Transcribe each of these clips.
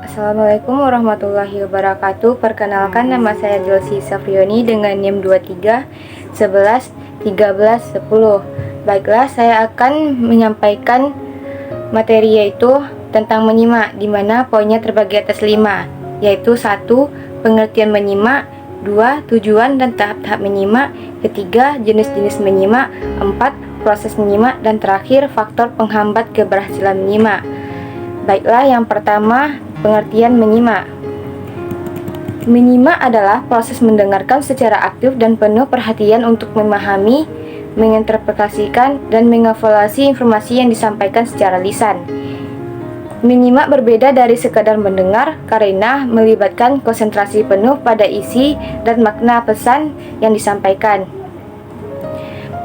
Assalamualaikum warahmatullahi wabarakatuh. Perkenalkan, nama saya Delsi Safrioni dengan NIM 23 11 13 10. Baiklah, saya akan menyampaikan materi yaitu tentang menyimak, di mana poinnya terbagi atas 5, yaitu 1. Pengertian menyimak, 2. Tujuan dan tahap-tahap menyimak, ketiga. Jenis-jenis menyimak, 4. Proses menyimak, dan terakhir faktor penghambat keberhasilan menyimak. Baiklah, yang pertama, pengertian menyimak. Menyimak adalah proses mendengarkan secara aktif dan penuh perhatian untuk memahami, menginterpretasikan, dan mengevaluasi informasi yang disampaikan secara lisan. Menyimak berbeda dari sekadar mendengar karena melibatkan konsentrasi penuh pada isi dan makna pesan yang disampaikan,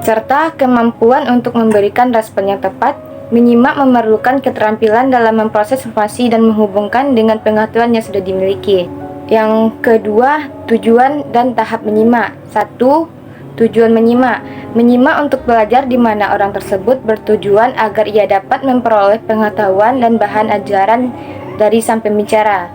serta kemampuan untuk memberikan respon yang tepat. Menyimak memerlukan keterampilan dalam memproses informasi dan menghubungkan dengan pengetahuan yang sudah dimiliki. Yang kedua, tujuan dan tahap menyimak. 1. Tujuan menyimak. Menyimak untuk belajar, di mana orang tersebut bertujuan agar ia dapat memperoleh pengetahuan dan bahan ajaran dari sang pembicara.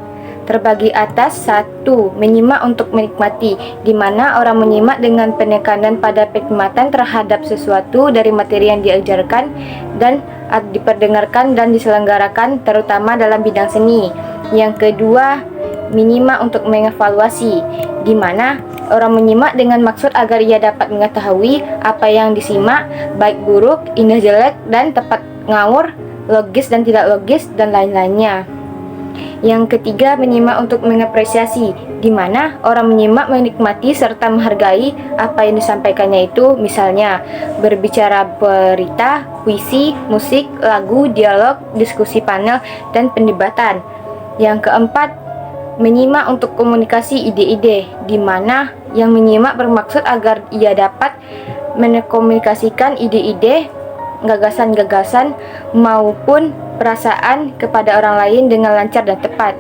Terbagi atas. 1. Menyimak untuk menikmati, di mana orang menyimak dengan penekanan pada penikmatan terhadap sesuatu dari materi yang diajarkan dan diperdengarkan dan diselenggarakan, terutama dalam bidang seni. Yang kedua, menyimak untuk mengevaluasi, di mana orang menyimak dengan maksud agar ia dapat mengetahui apa yang disimak, baik buruk, indah jelek, dan tepat ngawur, logis dan tidak logis, dan lain-lainnya. Yang ketiga, menyimak untuk mengapresiasi, di mana orang menyimak menikmati serta menghargai apa yang disampaikannya itu, misalnya berbicara berita, puisi, musik, lagu, dialog, diskusi panel, dan pendebatan. Yang keempat, menyimak untuk komunikasi ide-ide, di mana yang menyimak bermaksud agar ia dapat mengkomunikasikan ide-ide, gagasan-gagasan maupun perasaan kepada orang lain dengan lancar dan tepat.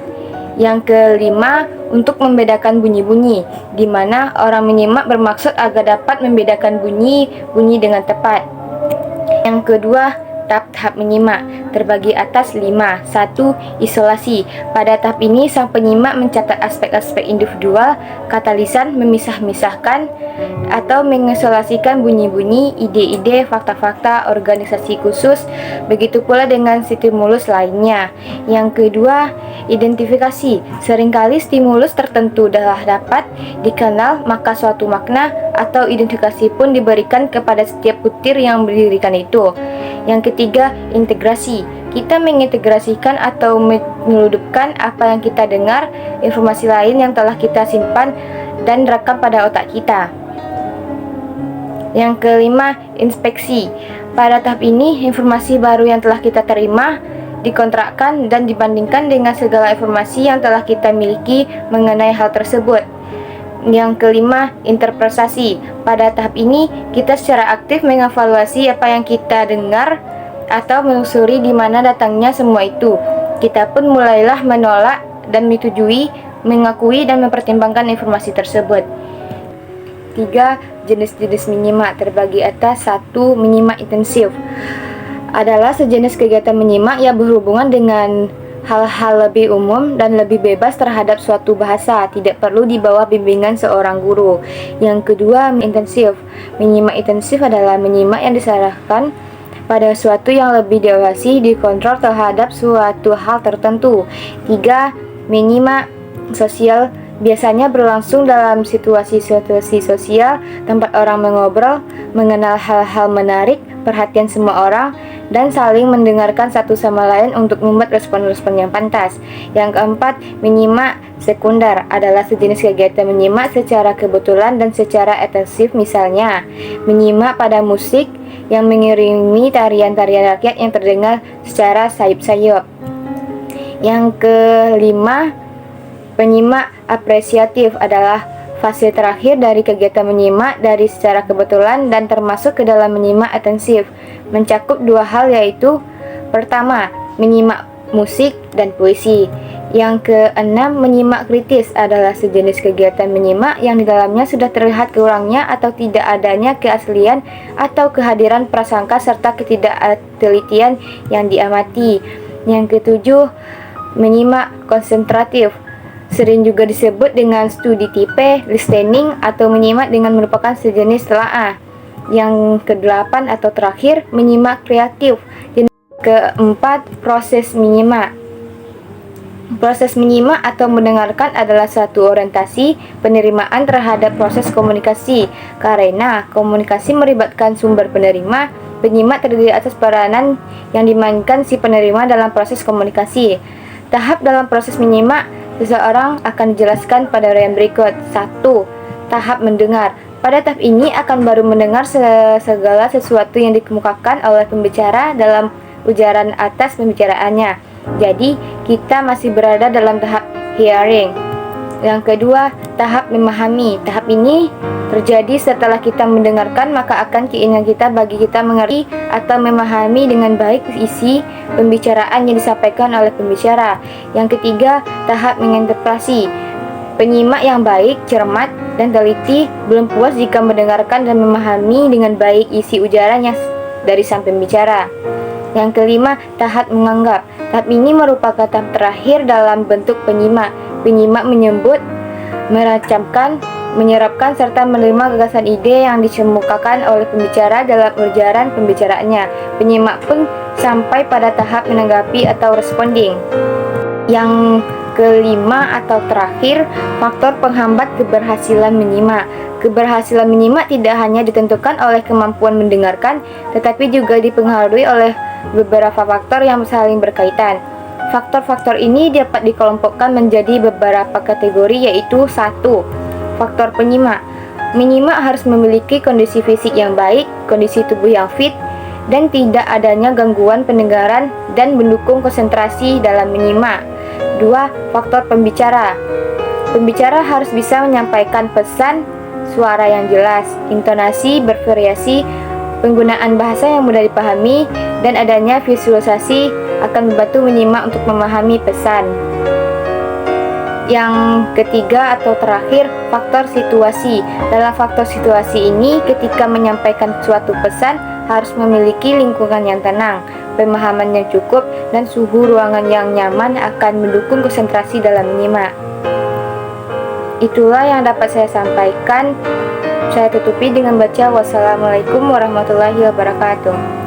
Yang kelima, untuk membedakan bunyi-bunyi, di mana orang menyimak bermaksud agar dapat membedakan bunyi-bunyi dengan tepat. Yang kedua, tahap-tahap menyimak terbagi atas 5. 1. Isolasi. Pada tahap ini, sang penyimak mencatat aspek-aspek individual, kata lisan, memisah-misahkan atau mengisolasikan bunyi-bunyi, ide-ide, fakta-fakta, organisasi khusus, begitu pula dengan stimulus lainnya. Yang kedua, identifikasi. Seringkali stimulus tertentu adalah dapat dikenal, maka suatu makna atau identifikasi pun diberikan kepada setiap butir yang berdirikan itu. Yang ketiga, integrasi. Kita mengintegrasikan atau menyeludupkan apa yang kita dengar, informasi lain yang telah kita simpan dan rekam pada otak kita. Yang kelima, inspeksi. Pada tahap ini, informasi baru yang telah kita terima dikontrakkan dan dibandingkan dengan segala informasi yang telah kita miliki mengenai hal tersebut. Yang kelima, interpretasi. Pada tahap ini, kita secara aktif mengevaluasi apa yang kita dengar atau menelusuri di mana datangnya semua itu. Kita pun mulailah menolak dan menyetujui, mengakui dan mempertimbangkan informasi tersebut. 3. Jenis-jenis menyimak terbagi atas. 1. Menyimak intensif adalah sejenis kegiatan menyimak yang berhubungan dengan hal-hal lebih umum dan lebih bebas terhadap suatu bahasa, tidak perlu di bawah bimbingan seorang guru. Yang kedua, intensif. Menyimak intensif adalah menyimak yang diserahkan pada suatu yang lebih dewasa, dikontrol terhadap suatu hal tertentu. 3. Menyimak sosial. Biasanya berlangsung dalam situasi-situasi sosial, tempat orang mengobrol, mengenal hal-hal menarik, perhatian semua orang, dan saling mendengarkan satu sama lain untuk membuat respon-respon yang pantas. Yang keempat, menyimak sekunder adalah sejenis kegiatan menyimak secara kebetulan dan secara intensif, misalnya menyimak pada musik yang mengiringi tarian-tarian rakyat yang terdengar secara sayup-sayup. Yang kelima, penyimak apresiatif adalah fase terakhir dari kegiatan menyimak dari secara kebetulan dan termasuk ke dalam menyimak intensif. Mencakup dua hal, yaitu pertama, menyimak musik dan puisi. Yang keenam, menyimak kritis adalah sejenis kegiatan menyimak yang di dalamnya sudah terlihat kurangnya atau tidak adanya keaslian atau kehadiran prasangka serta ketidaktelitian yang diamati. Yang ketujuh, menyimak konsentratif, sering juga disebut dengan studi tipe, listening, atau menyimak dengan merupakan sejenis telaah. Yang kedelapan atau terakhir, menyimak kreatif. Jenis keempat, proses menyimak. Proses menyimak atau mendengarkan adalah satu orientasi penerimaan terhadap proses komunikasi. Karena komunikasi melibatkan sumber penerima, penyimak terdiri atas peranan yang dimainkan si penerima dalam proses komunikasi. Tahap dalam proses menyimak seseorang akan dijelaskan pada uraian berikut. 1. Tahap mendengar. Pada tahap ini akan baru mendengar segala sesuatu yang dikemukakan oleh pembicara dalam ujaran atas pembicaraannya. Jadi, kita masih berada dalam tahap hearing. Yang kedua, tahap memahami. Tahap ini terjadi setelah kita mendengarkan, maka akan keinginan kita bagi kita mengerti atau memahami dengan baik isi pembicaraan yang disampaikan oleh pembicara. Yang ketiga, tahap menginterpretasi. Penyimak yang baik, cermat, dan teliti belum puas jika mendengarkan dan memahami dengan baik isi ujarannya dari sang pembicara. Yang kelima, tahap menganggap. Tahap ini merupakan tahap terakhir dalam bentuk penyimak. Penyimak menyebut, merancangkan, menyerapkan, serta menerima gagasan ide yang dikemukakan oleh pembicara dalam ujaran pembicaraannya. Penyimak pun sampai pada tahap menanggapi atau responding. Yang kelima atau terakhir, faktor penghambat keberhasilan menyimak. Keberhasilan menyimak tidak hanya ditentukan oleh kemampuan mendengarkan, tetapi juga dipengaruhi oleh beberapa faktor yang saling berkaitan. Faktor-faktor ini dapat dikelompokkan menjadi beberapa kategori, yaitu 1. Faktor penyimak. Menyimak harus memiliki kondisi fisik yang baik, kondisi tubuh yang fit, dan tidak adanya gangguan pendengaran dan mendukung konsentrasi dalam menyimak. 2. Faktor pembicara. Pembicara harus bisa menyampaikan pesan, suara yang jelas, intonasi bervariasi, penggunaan bahasa yang mudah dipahami, dan adanya visualisasi akan membantu menyimak untuk memahami pesan. Yang ketiga atau terakhir, faktor situasi. Dalam faktor situasi ini, ketika menyampaikan suatu pesan, harus memiliki lingkungan yang tenang, pemahaman yang cukup, dan suhu ruangan yang nyaman akan mendukung konsentrasi dalam menyimak. Itulah yang dapat saya sampaikan. Saya tutupi dengan baca wassalamualaikum warahmatullahi wabarakatuh.